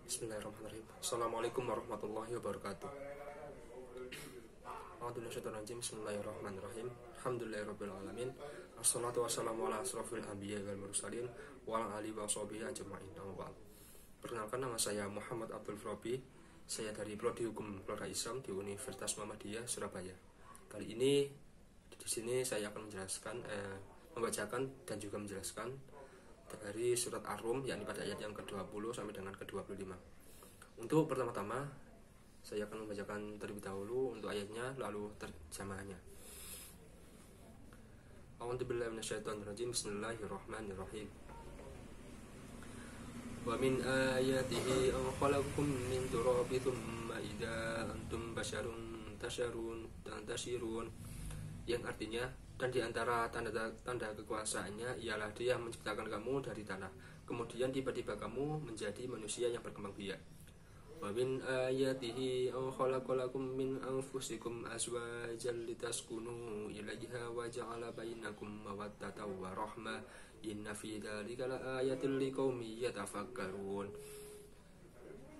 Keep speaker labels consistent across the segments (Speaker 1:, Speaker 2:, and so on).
Speaker 1: Bismillahirrahmanirrahim. Assalamualaikum warahmatullahi wabarakatuh. Bismillahirrahmanirrahim. Alhamdulillahirabbil alamin. Assalatu wassalamu ala asrofil anbiya wal mursalin wa ala alihi wa sahbihi ajma'in. Perkenalkan, nama saya Muhammad Abdul Frobi. Saya dari Prodi Hukum Keluarga Islam di Universitas Muhammadiyah Surabaya. Kali ini di sini saya akan membacakan dan juga menjelaskan dari surat Ar-Rum, yakni pada ayat yang ke-20 sampai dengan ke-25. Untuk pertama-tama saya akan membacakan terlebih dahulu untuk ayatnya, lalu terjemahannya. A'udzubillahi minasyaitonirrajim. Bismillahirrahmanirrahim. Wa min ayatihi an khalaqakum min turabin tsumma idza antum basyarun tashirun, yang artinya, dan di antara tanda kekuasaannya ialah Dia menciptakan kamu dari tanah, kemudian tiba-tiba kamu menjadi manusia yang berkembang biak. Wa min ayatihi an khalaqalakum min anfusikum azwajan litaskunu ilaiha wa ja'ala bainakum mawaddatan wa rahmah inna fi dzalika laayatil liqaumin yatafakkarun.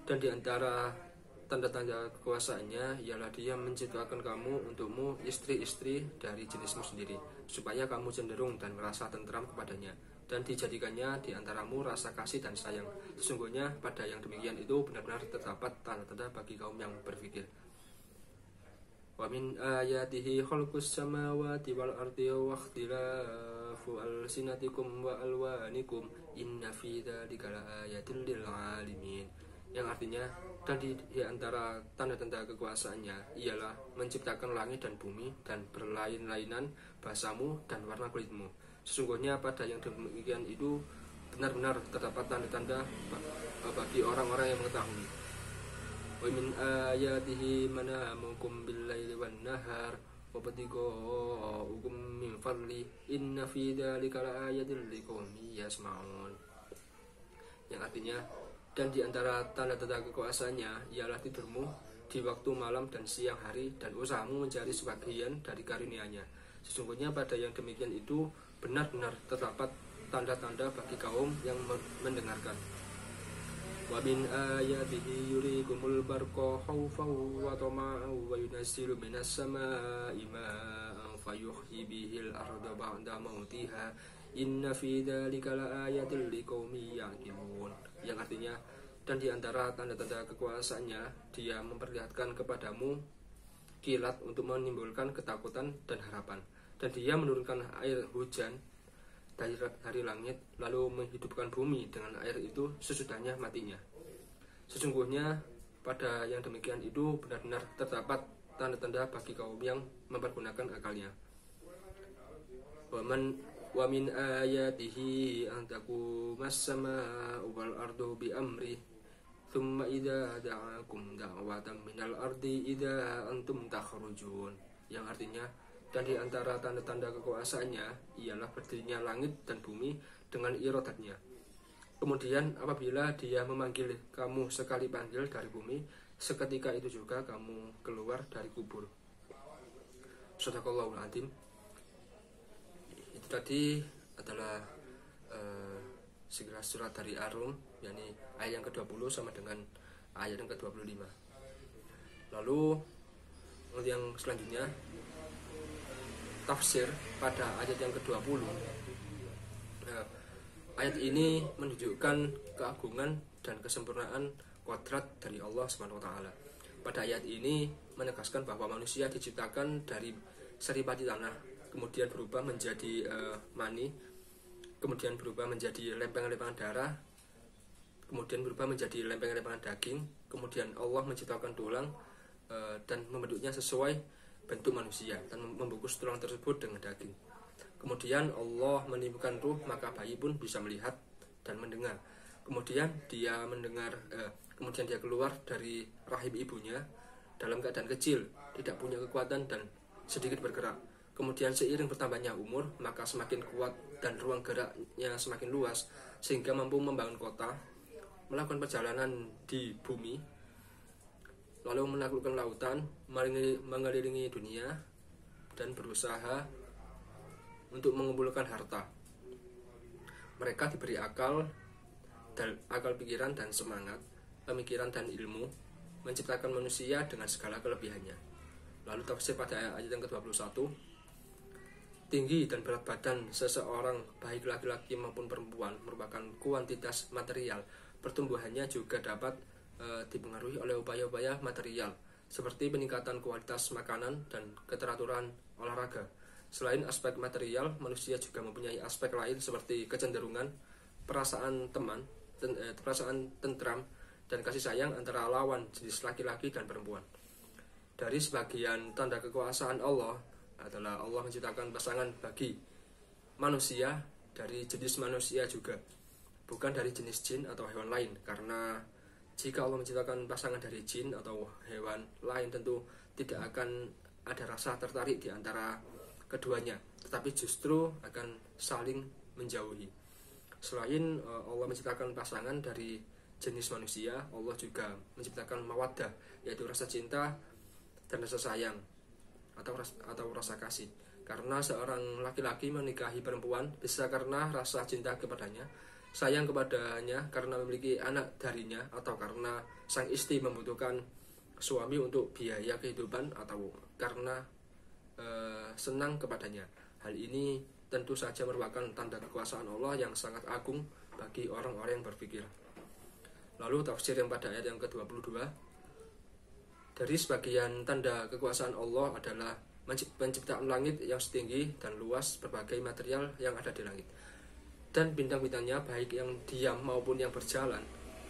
Speaker 1: Dan di antara tanda-tanda kekuasaannya ialah Dia menciptakan kamu untukmu istri-istri dari jenismu sendiri, supaya kamu cenderung dan merasa tentram kepadanya, dan dijadikannya di antaramu rasa kasih dan sayang. Sesungguhnya pada yang demikian itu benar-benar terdapat tanda-tanda bagi kaum yang berfikir. Wa min ayatihi khalqus samawati wal ardi wa ikhtilafu alsinatikum wa alwanikum inna fi dzalika laayatil lil alimin, yang artinya, dan di antara tanda-tanda kekuasaannya ialah menciptakan langit dan bumi dan berlain-lainan bahasamu dan warna kulitmu. Sesungguhnya pada yang demikian itu benar-benar terdapat tanda-tanda bagi orang-orang yang mengetahui. Wa min ayatihi manamukum bil-laili wan-nahar wa batighukum min fadli inna fi dzalika laayatil liqaumin yasma'un, yang artinya, dan di antara tanda-tanda kekuasaannya ialah tidurmu di waktu malam dan siang hari, dan usahamu mencari sebagian dari karunia-Nya. Sesungguhnya pada yang demikian itu benar-benar terdapat tanda-tanda bagi kaum yang mendengarkan. Wa min ayatihi yurikumul barqa khaufan wa tama'an wa yunazzilu minas samaa'i ma'an fayuhyi bihil arda ba'da mautiha inna fi dzalika laayatil liqaumin ya'qilun, yang artinya, dan di antara tanda-tanda kekuasaannya Dia memperlihatkan kepadamu kilat untuk menimbulkan ketakutan dan harapan, dan Dia menurunkan air hujan dari langit lalu menghidupkan bumi dengan air itu sesudahnya matinya. Sesungguhnya pada yang demikian itu benar-benar terdapat tanda-tanda bagi kaum yang mempergunakan akalnya. Wa min ayatihi an taqumas samaa'u wal ardu bi amri thumma idza da'akum da'watan minal ardi idza antum takhrujun, yang artinya, dan di antara tanda-tanda kekuasaannya ialah berdirinya langit dan bumi dengan iradatnya. Kemudian apabila Dia memanggil kamu sekali panggil dari bumi, seketika itu juga kamu keluar dari kubur. Shadaqallahul adzim. Itu tadi adalah segala surat dari Ar-Rum, yakni ayat yang ke-20 sama dengan ayat yang ke-25. Lalu untuk yang selanjutnya, tafsir pada ayat yang ke-20. Ayat ini menunjukkan keagungan dan kesempurnaan kodrat dari Allah Subhanahu wa taala. Pada ayat ini menegaskan bahwa manusia diciptakan dari seripati tanah, kemudian berubah menjadi mani, kemudian berubah menjadi lempengan-lempengan darah, kemudian berubah menjadi lempengan-lempengan daging, kemudian Allah menciptakan tulang dan membentuknya sesuai bentuk manusia dan membungkus tulang tersebut dengan daging. Kemudian Allah menimbulkan ruh, maka bayi pun bisa melihat dan mendengar. Kemudian dia kemudian dia keluar dari rahim ibunya dalam keadaan kecil, tidak punya kekuatan dan sedikit bergerak. Kemudian seiring bertambahnya umur, maka semakin kuat dan ruang geraknya semakin luas, sehingga mampu membangun kota, melakukan perjalanan di bumi, lalu menaklukkan lautan, mengelilingi dunia, dan berusaha untuk mengumpulkan harta. Mereka diberi akal pikiran dan semangat, pemikiran dan ilmu, menciptakan manusia dengan segala kelebihannya. Lalu tafsir pada ayat yang ke-21, tinggi dan berat badan seseorang baik laki-laki maupun perempuan merupakan kuantitas material. Pertumbuhannya juga dapat dipengaruhi oleh upaya-upaya material seperti peningkatan kualitas makanan dan keteraturan olahraga. Selain aspek material, manusia juga mempunyai aspek lain seperti kecenderungan, perasaan tentram, dan kasih sayang antara lawan jenis laki-laki dan perempuan. Dari sebagian tanda kekuasaan Allah adalah Allah menciptakan pasangan bagi manusia dari jenis manusia juga, bukan dari jenis jin atau hewan lain. Karena jika Allah menciptakan pasangan dari jin atau hewan lain, tentu tidak akan ada rasa tertarik di antara keduanya, tetapi justru akan saling menjauhi. Selain Allah menciptakan pasangan dari jenis manusia, Allah juga menciptakan mawaddah, yaitu rasa cinta dan rasa sayang atau rasa kasih. Karena seorang laki-laki menikahi perempuan bisa karena rasa cinta kepadanya, sayang kepadanya karena memiliki anak darinya, atau karena sang istri membutuhkan suami untuk biaya kehidupan, atau karena senang kepadanya. Hal ini tentu saja merupakan tanda kekuasaan Allah yang sangat agung bagi orang-orang yang berpikir. Lalu tafsir yang pada ayat yang ke-22, dari sebagian tanda kekuasaan Allah adalah penciptaan langit yang setinggi dan luas berbagai material yang ada di langit, dan bintang-bintangnya baik yang diam maupun yang berjalan.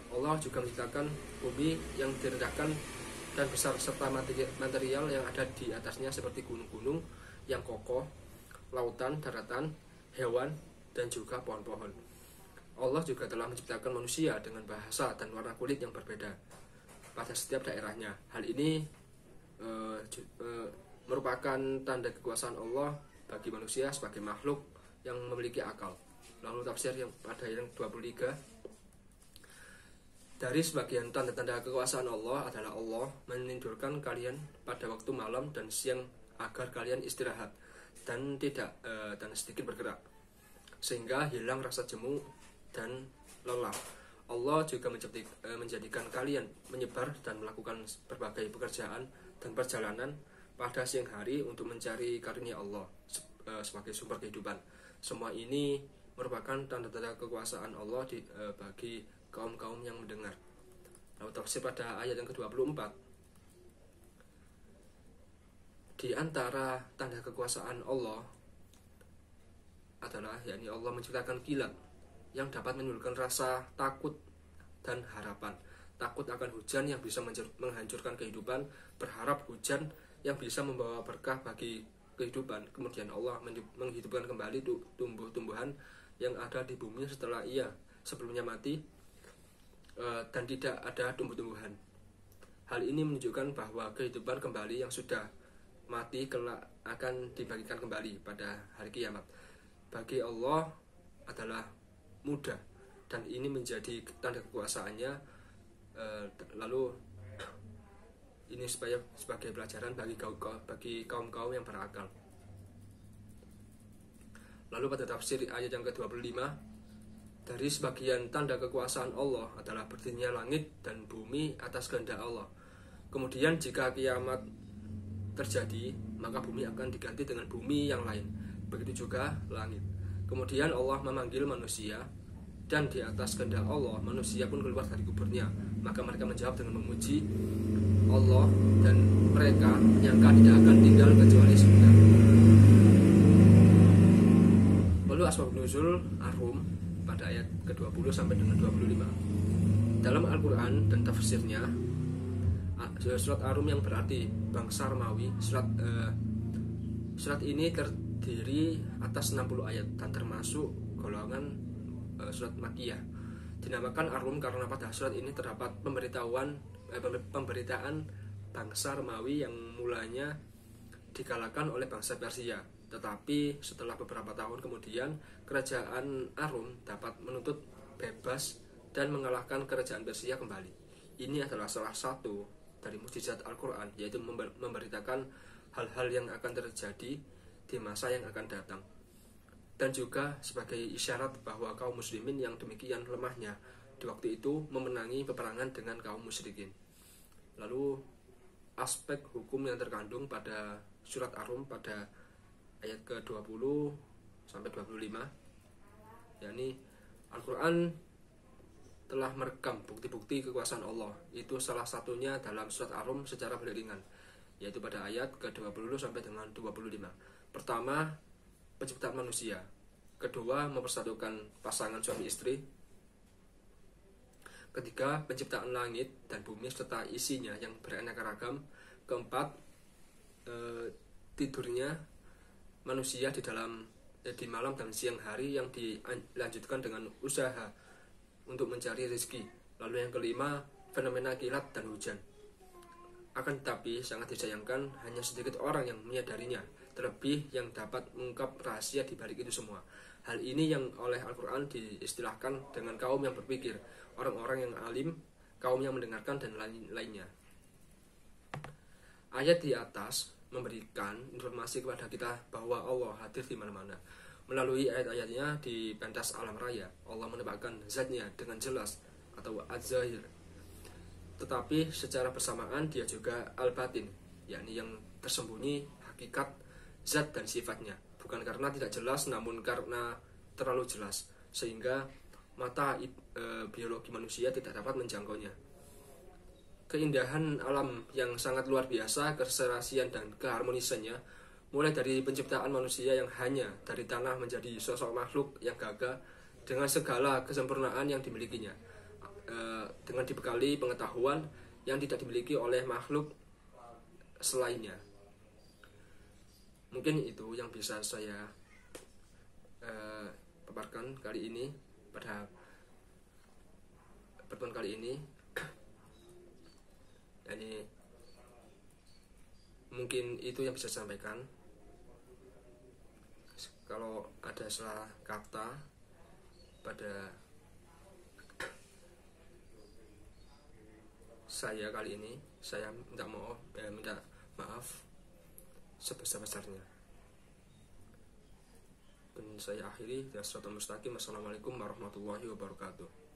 Speaker 1: Allah juga menciptakan bumi yang direndahkan dan besar, serta material yang ada di atasnya seperti gunung-gunung yang kokoh, lautan, daratan, hewan, dan juga pohon-pohon. Allah juga telah menciptakan manusia dengan bahasa dan warna kulit yang berbeda pada setiap daerahnya. Hal ini merupakan tanda kekuasaan Allah bagi manusia sebagai makhluk yang memiliki akal. Lalu tafsir yang pada yang 23, dari sebagian tanda-tanda kekuasaan Allah adalah Allah menidurkan kalian pada waktu malam dan siang agar kalian istirahat dan sedikit bergerak, sehingga hilang rasa jemu dan lelah. Allah juga menjadikan kalian menyebar dan melakukan berbagai pekerjaan dan perjalanan pada siang hari untuk mencari karunia Allah sebagai sumber kehidupan. Semua ini merupakan tanda-tanda kekuasaan Allah bagi kaum-kaum yang mendengar. Lalu tafsir pada ayat yang ke-24, di antara tanda kekuasaan Allah adalah yakni Allah menciptakan kilat yang dapat menimbulkan rasa takut dan harapan. Takut akan hujan yang bisa menghancurkan kehidupan, berharap hujan yang bisa membawa berkah bagi kehidupan. Kemudian Allah menghidupkan kembali tumbuh-tumbuhan yang ada di bumi setelah ia sebelumnya mati dan tidak ada tumbuh-tumbuhan. Hal ini menunjukkan bahwa kehidupan kembali yang sudah mati kelak akan dibagikan kembali pada hari kiamat. Bagi Allah adalah mudah, dan ini menjadi tanda kekuasaannya. Lalu ini sebagai pelajaran bagi kaum-kaum yang berakal. Lalu pada tafsir ayat yang ke-25, dari sebagian tanda kekuasaan Allah adalah berdirinya langit dan bumi atas kehendak Allah. Kemudian jika kiamat terjadi, maka bumi akan diganti dengan bumi yang lain. Begitu juga langit. Kemudian Allah memanggil manusia, dan di atas kehendak Allah manusia pun keluar dari kuburnya. Maka mereka menjawab dengan memuji Allah, dan mereka menyangka tidak akan tinggal kecuali surga. Lalu asbab nuzul Ar-Rum pada ayat ke-20 sampai dengan 25. Dalam Al-Quran dan tafsirnya, surat Ar-Rum yang berarti bangsa Romawi, surat ini terdiri atas 60 ayat dan termasuk golongan surat Makkiyah. Dinamakan Ar-Rum karena pada surat ini terdapat pemberitaan bangsa Romawi yang mulanya dikalahkan oleh bangsa Persia. Tetapi setelah beberapa tahun kemudian, kerajaan Ar-Rum dapat menuntut bebas dan mengalahkan kerajaan Persia kembali. Ini adalah salah satu dari mukjizat Al-Quran, yaitu memberitakan hal-hal yang akan terjadi di masa yang akan datang, dan juga sebagai isyarat bahwa kaum muslimin yang demikian lemahnya di waktu itu memenangi peperangan dengan kaum musyrikin. Lalu aspek hukum yang terkandung pada surat Ar-Rum pada ayat ke-20 sampai 25, yakni Al-Quran telah merekam bukti-bukti kekuasaan Allah. Itu salah satunya dalam surat Ar-Rum secara beriringan, yaitu pada ayat ke-20 sampai dengan 25. Pertama, penciptaan manusia. Kedua, mempersatukan pasangan suami istri. Ketiga, penciptaan langit dan bumi serta isinya yang beraneka ragam. Keempat, tidurnya manusia di malam dan siang hari yang dilanjutkan dengan usaha untuk mencari rezeki. Lalu yang kelima, fenomena kilat dan hujan. Akan tetapi sangat disayangkan hanya sedikit orang yang menyadarinya, terlebih yang dapat mengungkap rahasia di balik itu semua. Hal ini yang oleh Al-Quran diistilahkan dengan kaum yang berpikir, orang-orang yang alim, kaum yang mendengarkan, dan lainnya. Ayat di atas memberikan informasi kepada kita bahwa Allah hadir di mana-mana. Melalui ayat-ayatnya di pentas alam raya, Allah menampakkan zatnya dengan jelas atau az-zahir. Tetapi secara bersamaan dia juga al-batin, yakni yang tersembunyi hakikat zat dan sifatnya, bukan karena tidak jelas namun karena terlalu jelas sehingga mata biologi manusia tidak dapat menjangkaunya. Keindahan alam yang sangat luar biasa, keserasian dan keharmonisannya, mulai dari penciptaan manusia yang hanya dari tanah menjadi sosok makhluk yang gagah dengan segala kesempurnaan yang dimilikinya, dengan dibekali pengetahuan yang tidak dimiliki oleh makhluk selainnya. Mungkin itu yang bisa saya paparkan kali ini pada pertemuan kali ini. Jadi mungkin itu yang bisa saya sampaikan. Kalau ada salah kata pada saya kali ini, saya minta maaf sebesar-besarnya. Dan saya akhiri. Assalamualaikum warahmatullahi wabarakatuh.